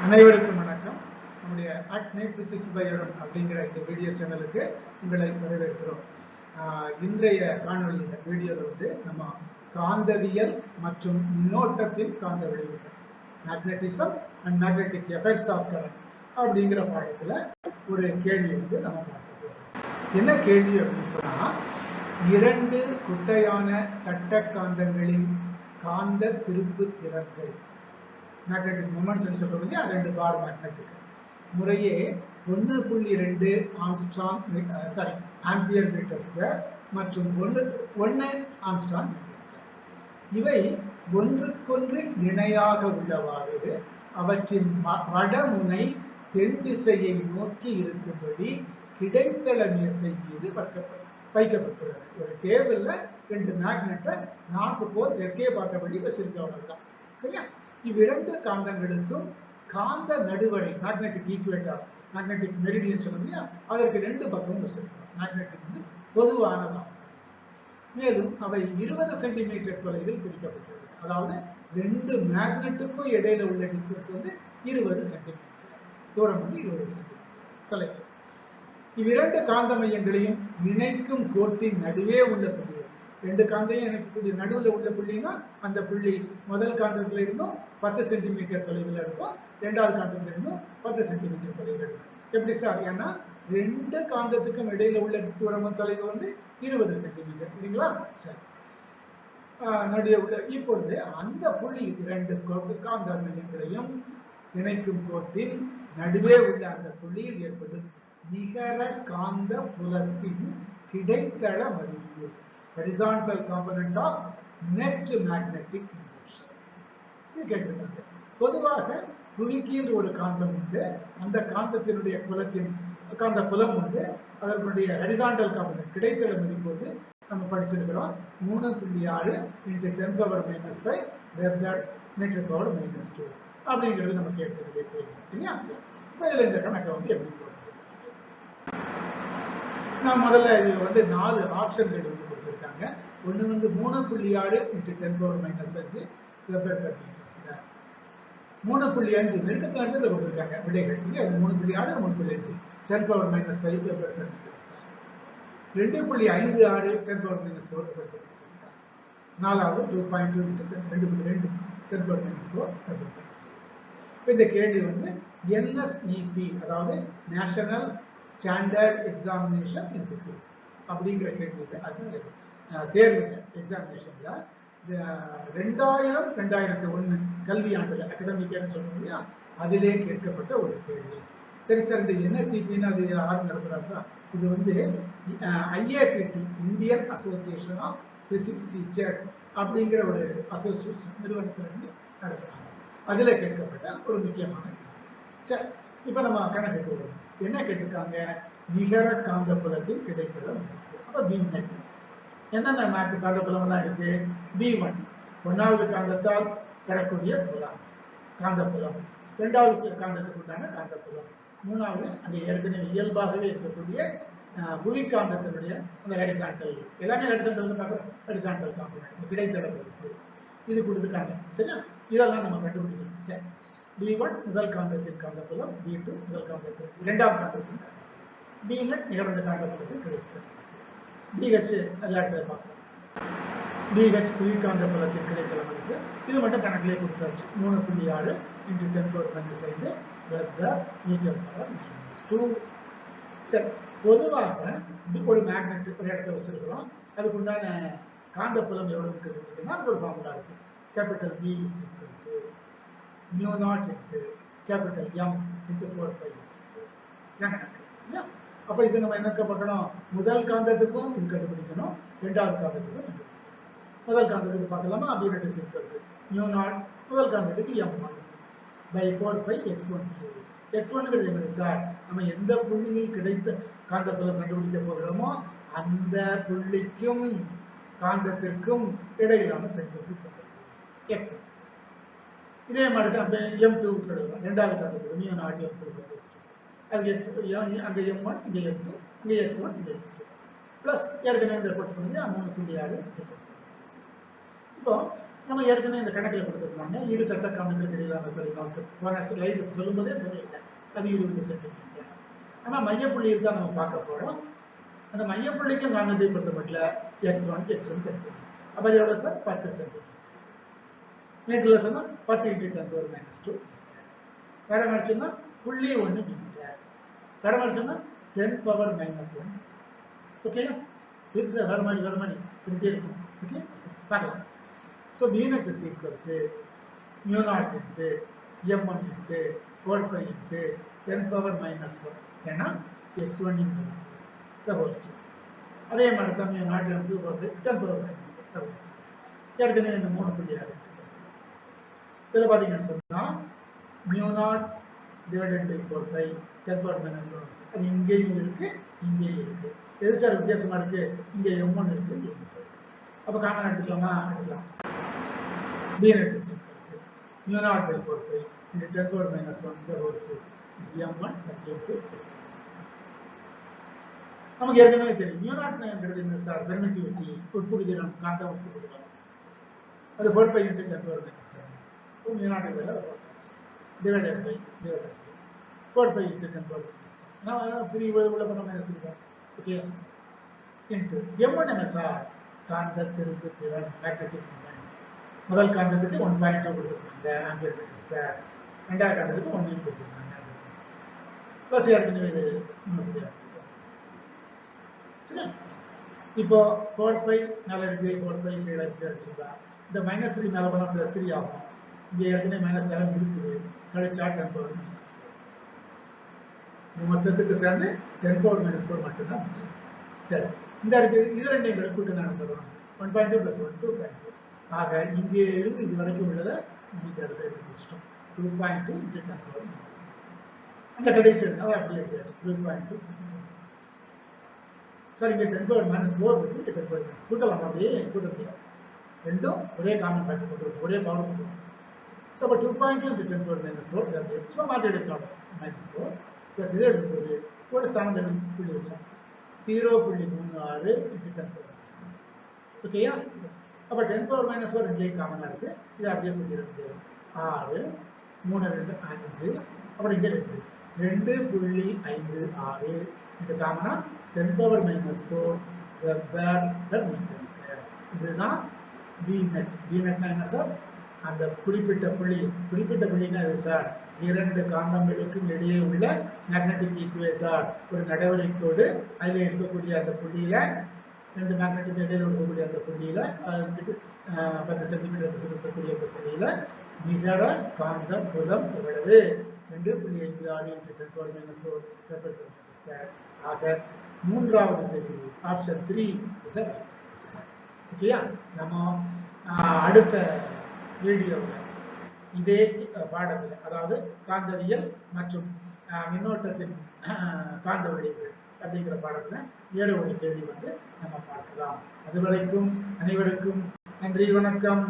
அனைவருக்கும் வணக்கம். நம்முடைய ACNET Physics by Arun அப்படிங்கிற இந்த வீடியோ சேனலுக்கு உங்களை வரவேற்கிறோம். இன்றைய காணொலியில் வீடியோவில் வந்து நம்ம காந்தவியல் மற்றும் மின்னோட்டத்தின் காந்த விளைவுகள், magnetism and magnetic effects of current அப்படிங்கிற பாடத்தில் ஒரு கேள்வி வந்து நம்ம பார்க்க போகிறோம். என்ன கேள்வி அப்படின்னு சொன்னா, இரண்டு குட்டையான சட்ட காந்தங்களின் காந்த திருப்பு திறன்கள், மேக்னெட்டிக் மொமெண்ட்ஸ் சொல்றோம், ரெண்டு பார் மேக்னெட்டிக் முறையே 1.2 ஆம்பியர் மீட்டர் ஸ்கொயர் மற்றும் 1 ஆம்ஸ்ட்ராங் மீட்டர் ஸ்கொயர். இவை ஒன்றுக்கொன்று இணையாக உள்ளவாறு அவற்றின் வடமுனை தென் திசையை நோக்கி இருக்கும்படி கிடைத்தள மேசை மீது வைக்கப்பட்டுள்ளது. ஒரு டேபிள்ல ரெண்டு மேக்னெட்டை நார்த் போல் தெற்கே பார்த்தபடி வச்சிருக்கதான். சரியா? இவ்விரண்டு காந்தங்களுக்கும் காந்த நடுவரை, மேக்னெட்டிக் ஈக்குவேட்டர், மேக்னெட்டிக் மெரிடியன் சொல்லுங்க, அதற்கு ரெண்டு பக்கமும் வச்சிருக்கிறோம். மேக்னெட்டிக் வந்து பொதுவானதான். மேலும் அவை 20 சென்டிமீட்டர் தொலைவில் பிரிக்கப்பட்டுள்ளது. அதாவது ரெண்டு மேக்னெட்டுக்கும் இடையில உள்ள டிஸ்டன்ஸ் வந்து 20 சென்டிமீட்டர் தூரம், வந்து 20 சென்டிமீட்டர் தொலைவில். இவ்விரண்டு காந்த மையங்களையும் இணைக்கும் கோட்டின் நடுவே உள்ள புள்ளி, ரெண்டு காந்தையும் இணைக்கக்கூடிய நடுவில் உள்ள புள்ளினா அந்த புள்ளி முதல் காந்தத்துல இருந்தும் 10 சென்டிமீட்டர் தொலைவில் இருக்கும், இரண்டாவது காந்தத்துல இருந்தும் 10 சென்டிமீட்டர் தொலைவில் இருக்கும். எப்படி சார்? ஏன்னா ரெண்டு காந்தத்துக்கும் இடையில உள்ள தூரமும் தொலைவு வந்து 20 சென்டிமீட்டர் இல்லைங்களா? சரி, நடுவே உள்ள இப்பொழுது அந்த புள்ளி இரண்டு காந்த மையங்களையும் இணைக்கும் கோட்டின் நடுவே உள்ள அந்த புள்ளியில் ஏற்படும் நிகர காந்த புலத்தின் கிடைத்தள மதிப்பு, horizontal component of net magnetic induction. இது கேட்டிருக்காங்க. பொதுவாக புவிக்கு ஒரு காந்தம் உண்டு, அந்த காந்தத்தினுடைய புலத்தின் காந்த புலம் உண்டு, அதனுடைய horizontal component கிடைத்தள மதிப்பு வந்து நம்ம படிச்சிருக்கிறோம் 3.6 × 10⁻⁻⁵ வெபர் மீட்டர் பவர் -2 அப்படிங்கிறது நம்ம கேட்கக்கூடிய தெரியும் இல்லையா? இப்போ இதில் இந்த கணக்கை வந்து எப்படி போடுறது? நான் முதல்ல இது வந்து 4 ஆப்ஷன்கள் வந்து கொடுத்துருக்காங்க. ஒன்று வந்து 3.6 × 10⁻⁻5 வெபர் பெர் மீட்டர் ஸ்கொயர், 3.5 நெருக்கத்தில் கொடுத்துருக்காங்க விடைகள் இல்லையா? அது 3.6 3.5 10⁻⁵ weber per metre square, 2.56 10⁻⁻4 weber per metre square, நாலாவது 2.2 × 2.2 10⁻⁻4 வெபர் பெர் மீட்டர் ஸ்கொயர். இப்போ இந்த கேள்வி வந்து NSEP, அதாவது நேஷனல் ஸ்டாண்டர்ட் எக்ஸாமினேஷன் இன் பிசிக்ஸ் அப்படிங்கிற கேள்வியில், அது தேர்வுங்க எக்ஸாமினேஷன்ல 2000-2001 கல்வியாண்டுல அகடமிக்னு சொல்றோம் இல்லையா, அதிலே கேட்கப்பட்ட ஒரு கேள்வி. சரி சார், இந்த NSEPன்னு அது யார் நடத்துறா சார்? இது வந்து IAPT, Indian association of physics teachers அப்படிங்கிற ஒரு அசோசியேஷன் நிறுவனத்துல இருந்து நடத்துறாங்க. அதுல கேட்கப்பட்ட ஒரு முக்கியமான கேள்வி. சரி, இப்ப நம்ம கணக்குக்கு வருவோம். என்ன கேட்டிருக்காங்க? நிகர காந்த புலத்தின் கிடைத்தள மதிப்பு. அப்ப B net. என்னென்ன மேக்கு காந்த புலம் எல்லாம் இருக்கு? B1 ஒன்னாவது காந்தத்தால் பெறக்கூடிய புலம், காந்த புலம். இரண்டாவது காந்தத்துக்கு உண்டான காந்த புலம். மூணாவது அங்கே ஏற்கனவே இயல்பாகவே இருக்கக்கூடிய புவி காந்தத்தினுடைய அந்த ஹரிசாண்டல், எல்லாமே ஹரிசாண்டல் பார்க்குறோம், ஹரிசாண்டல் காம்பனன்ட் கிடைத்தள மதிப்பு இது கொடுத்துட்டாங்க. சரியா? இதெல்லாம் நம்ம கண்டுபிடிக்கணும். சரி, B1 முதல் காந்தத்தின் காந்தப்புலம், B2 முதல் காந்தத்தின் இரண்டாம் காந்தத்தின் காந்தப்புலம், B net நிகழ்ந்த காந்தப்புலத்தின் கிடைத்தள மதிப்பு, BH எல்லா பார்க்கலாம். BH புவி காந்த புலத்தின் கிடைத்தள மதிப்பு இது மட்டும் கணக்கிலே கொடுத்தாச்சு. 3.6 × 10⁻⁵ வெபர் மீட்டர் பவர் -2. சரி, பொதுவாக ஒரு மேக்னெட் ஒரு இடத்த வச்சிருக்கிறோம், அதுக்கு உண்டான காந்த புலம் எவ்வளவு இருக்குன்னா அதுக்கு ஒரு ஃபார்முலா இருக்கு. Capital B is equal to μ0 × capital M × 4πx. அப்ப இது நம்ம என்ன பார்க்கணும்? முதல் காந்தத்துக்கும் இது கண்டுபிடிக்கணும், இரண்டாவது காந்தத்துக்கும் கண்டுபிடிக்கணும். முதல் காந்தத்துக்கு பார்க்கலாமா? B net is equal to μ0 முதல் காந்தத்துக்கு M1 by 4πx12. x1ங்கிறது என்னது சார்? நம்ம எந்த புள்ளியில் கிடைத்த காந்த புலம் கண்டுபிடிக்க போகிறோமோ அந்த புள்ளிக்கும் காந்தத்திற்கும் இடையிலான செங்குத்து தொலைவு x. இதே மாதிரி தான் M2 எழுதலாம். இரண்டாவது காந்தத்துக்கு μ0 M2 அது x, அங்கே M1 இங்கே M2 இங்கே x1 இங்கே x2 பிளஸ் ஏற்கனவே இந்த போட்டுக்கணும் 3.6. இப்போ நம்ம ஏற்கனவே இந்த கணக்கில் கொடுத்துருக்காங்க இரு சட்ட காந்தங்களுக்கு இடையிலான தொலைநோக்கு போன ஸ்லைடு சொல்லும்போதே சொல்லியிருக்கேன் அது 20 சென்டிமீட்டர். ஆனால் மையப்புள்ளியை தான் நம்ம பார்க்க போறோம். அந்த மையப்புள்ளிக்கும் காந்தத்தை பொறுத்த மட்டும் x1 கிடைக்குது. அப்ப அது எவ்வளவு சார் 10 சென்டிமீட்டர். மீட்டர்ல சொன்னா 10 × 10⁻². கடம் அடிச்சோம்னா 0.1 மீட்டர். கடம் அடிச்சோம்னா 10⁻⁻1. ஓகே இது சார் வேற மாதிரி சொல்லிட்டே இருக்கும். ஓகே பார்க்கலாம். So V0 is equal to μ0 × M1 × 4π × 10⁻⁻1 ஏன்னா x1 இன் மதிப்பு அதே மாதிரி தான் μ0 இருந்து 10⁻⁻1 ஏற்கனவே இந்த 3 புள்ளியாக இருக்கு. இதில் பார்த்தீங்கன்னு சொன்னால் μ0 / 4π 10⁻⁻1 அது இங்கேயும் இருக்கு இங்கேயும் இருக்கு. எது சார் வித்தியாசமா இருக்கு? இங்கே M1 இருக்கு இங்கே M2 இருக்கு. அப்போ காமன் எடுத்துக்கலாமா? எடுக்கலாம். V0 is equal to μ0 / 4π × 10⁻⁻1 M1 + M2 + M6. நமக்கு ஏற்கனவே தெரியும் μ0 என்ன சார்? பெர்மிட்டிவிட்டி உட்புகுதிடம் காந்த உட்புகுதிடம் அது 4π × 10⁻⁻7 μ0 divided by 4π × 10⁻⁻7 நான் 3 உள்ள பண்ண -3 தான். ஓகே இன்டு M1 என்ன சார்? காந்த திருப்பு திறன் மேக்னெட்டிக் மொமெண்ட். முதல் காந்தத்துக்கு 1.2 கொடுத்துருக்காங்க ஆம்பியர் மீட்டர் ஸ்கொயர். ரெண்டாவது காந்தத்துக்கு 1 கொடுத்துருக்காங்க ப்ளஸ் ஏற்கனவே இது சரி. இப்போ 4π மேல இருக்கு 4π கீழே இருக்கு அடிச்சுதா இந்த -3 மேல போனா +3 ஆகும். இங்க ஏற்கனவே -7 இருக்குது கழிச்சா 10⁻⁻4 இது மொத்தத்துக்கு சேர்ந்து 10⁻⁻4 மட்டும்தான் மிச்சம். சரி இந்த இடத்துக்கு இது ரெண்டையும் கூட்டு நான் சொல்லுவேன் 1.2 + 1 2.2. ஆக இங்கே இருந்து இது வரைக்கும் உள்ளதை இந்த இடத்துல எழுதி வச்சிட்டோம் 2.2 × 10⁻⁻6. அந்த கடைசி அதை அப்படியே எழுதியாச்சு 3.6 சார் இங்கே 10⁻⁻4 இருக்கு 10⁻⁻6 கூட்டலாம் அப்படியே கூட்ட முடியாது. ரெண்டும் ஒரே காமன் ஃபேக்டர் கொண்டு வரும் ஒரே பவர் கொண்டு வரும். ஸோ அப்போ 2.2 × 10⁻⁻4 இதை அப்படியே சும்மா மாற்றி எடுக்கலாம் -4 ப்ளஸ் இதை எடுக்கும்போது கூட ஸ்தானத்தை புள்ளி வச்சோம் 0.36 × 10⁻⁻6. ஓகேயா? அப்போ 10⁻⁻4 ரெண்டையும் காமனாக இருக்கு. இதை அப்படியே புள்ளி 2 6 3 2 5 அப்புறம் இங்கே 2.56 இது காமனா 10⁻⁻4 வெபர்/மீட்டர் ஸ்கொயர். இதுதான் V0. V0 என்ன சார்? அந்த குறிப்பிட்ட புள்ளினா இது சார் இரண்டு காந்தங்களுக்கும் இடையே உள்ள மேக்னெட்டிக் ஈக்குவேட்டர் ஒரு நடைவரை கோடு. அதில் இருக்கக்கூடிய அந்த புள்ளியில ரெண்டு மேக்னெட்டிக் இடையில இருக்கக்கூடிய அந்த புள்ளியில 10 சென்டிமீட்டர் இருக்கக்கூடிய அந்த புள்ளியில நிகர காந்த புலம் எவ்வளவு? 2.56 × 10⁻⁻4 வெபர்/மீட்டர் ஸ்கொயர். ஆக மூன்றாவது தெரிவு ஆப்ஷன் 3 இஸ் ரைட் ஆன்சர். ஓகேயா? நம்ம அடுத்த வீடியோவில் இதே பாடத்தில் அதாவது காந்தவியல் மற்றும் மின்னோட்டத்தின் காந்த விளைவுகள் அப்படிங்கிற பாடத்தில் 7 கேள்வி நம்ம பார்க்கலாம். அதுவரைக்கும் அனைவருக்கும் நன்றி, வணக்கம்.